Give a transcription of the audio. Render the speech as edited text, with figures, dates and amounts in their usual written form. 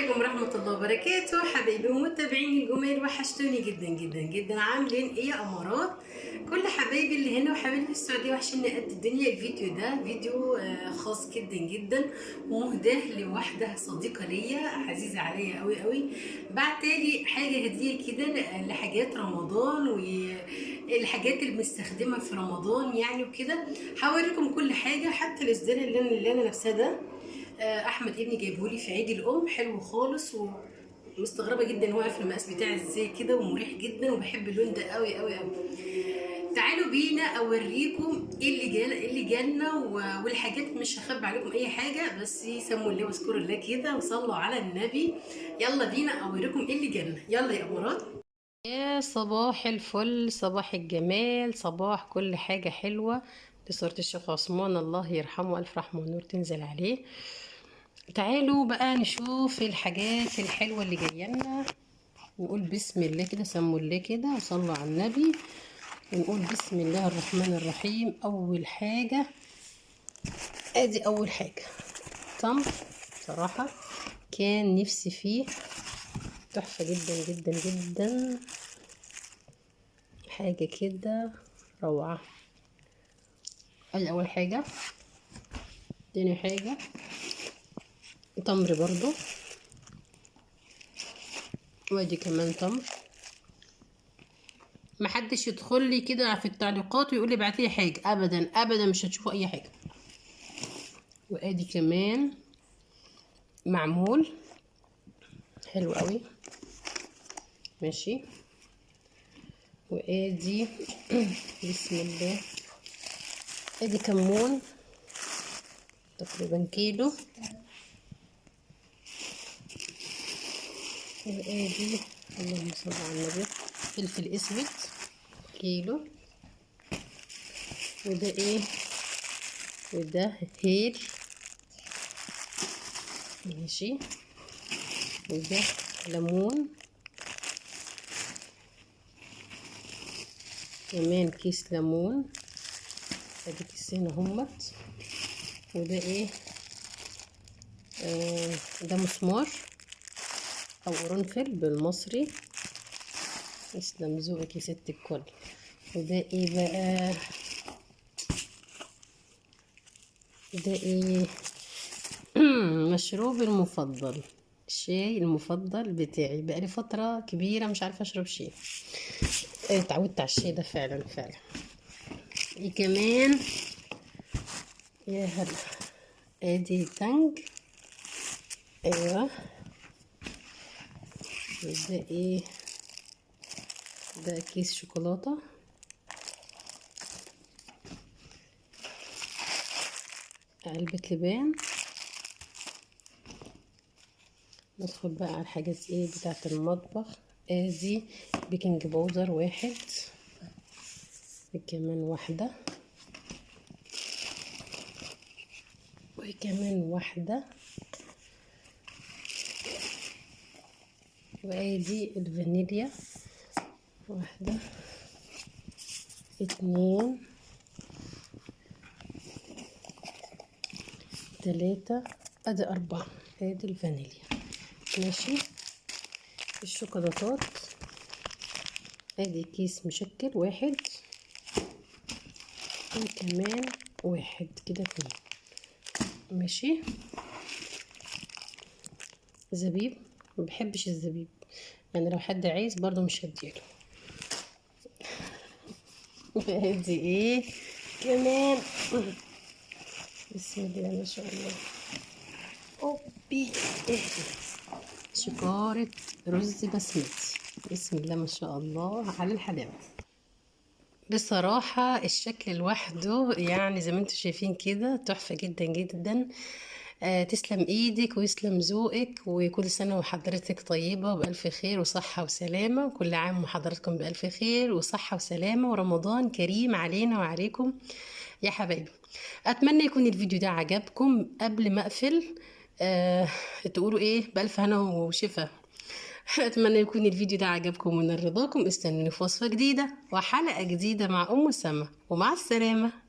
عليكم ورحمة الله وبركاته حبايبي ومتابعيني الجمال، وحشتوني جدا جدا جدا. عاملين ايه يا امارات؟ كل حبايبي اللي هنا وحبايبي في السعودية وحشني قد الدنيا. الفيديو ده فيديو خاص جدا جدا ومهداه لواحدة صديقة ليا عزيزة عليا قوي قوي. بعتالي حاجة هدية كده لحاجات رمضان والحاجات اللي بنستخدمها في رمضان يعني وكده. هوريكم كل حاجة، حتى الإصدار اللي انا لابساه ده احمد ابني جايبهولي في عيد الام، حلو خالص ومستغربه جدا هو عارف المقاس بتاعي ازاي كده، ومريح جدا وبحب اللون ده قوي قوي قوي. تعالوا بينا اوريكم ايه اللي جالنا والحاجات. مش هخبي عليكم اي حاجه، بس سموا الله واذكروا الله كده وصلوا على النبي. يلا بينا اوريكم ايه اللي جالنا. يلا يا امارات. يا صباح الفل، صباح الجمال، صباح كل حاجه حلوه. دي صورة الشيخ عثمان الله يرحمه، ألف رحمة ونور تنزل عليه. تعالوا بقى نشوف الحاجات الحلوة اللي جايه لنا. نقول بسم الله كده، سموا الله كده وصلوا على النبي، ونقول بسم الله الرحمن الرحيم. أول حاجة ادي أول حاجة تمر، صراحة كان نفسي فيه، تحفة جدا جدا جدا، حاجة كده روعة. ادي أول حاجة. تاني حاجة تمر برضو، وادي كمان تمر. محدش يدخل لي كده في التعليقات ويقول لي بعتلي حاجه، ابدا ابدا مش هتشوفوا اي حاجه. وادي كمان معمول حلو قوي، ماشي. وادي بسم الله، ادي كمون تقريبا كيلو. وادي اللهم صل على النبي فلفل اسود كيلو. وده ايه؟ وده هيل، ماشي. وده ليمون كمان، كيس ليمون، ادي كيسين اهمت. وده ايه؟ ده مسمار او قرنفل بالمصري، يسلم ذوقك يا ست الكل. وده ايه بقى؟ ده ايه؟ مشروبي المفضل، الشاي المفضل بتاعي، بقالي فترة كبيرة مش عارفة اشرب شاي. اتعودت على الشاي ده فعلا فعلا. ايه كمان؟ يا هلا، ادي تانج، ايوه. وده ايه؟ ده كيس شوكولاتة. علبة لبان. ندخل بقى على الحاجات ايه بتاعة المطبخ. ادي بيكنج باودر واحد، كمان واحدة، وكمان واحدة. وادي الفانيليا، واحدة اتنين تلاتة، ادي اربعة. ادي الفانيليا، ماشي. الشوكولاتات، ادي كيس مشكل واحد، وكمان واحد كده اتنين، ماشي. زبيب، مبحبش الزبيب يعني، لو حد عايز برضو مش هديله. ادي ايه كمان؟ بسم الله ما شاء الله. اوبي، شكارة رز بسمتي، بسم الله ما شاء الله على الحلاوة. بصراحة الشكل لوحده يعني زي ما انتم شايفين كده تحفة جدا جدا. تسلم ايدك ويسلم ذوقك، وكل سنة وحضرتك طيبة بألف خير وصحة وسلامة، وكل عام وحضراتكم بألف خير وصحة وسلامة، ورمضان كريم علينا وعليكم يا حبايبي. اتمنى يكون الفيديو ده عجبكم. قبل ما اقفل تقولوا ايه بألف هنا وشفا. اتمنى يكون الفيديو ده عجبكم ونال رضاكم. استنوني في وصفة جديدة وحلقة جديدة مع ام سما، ومع السلامة.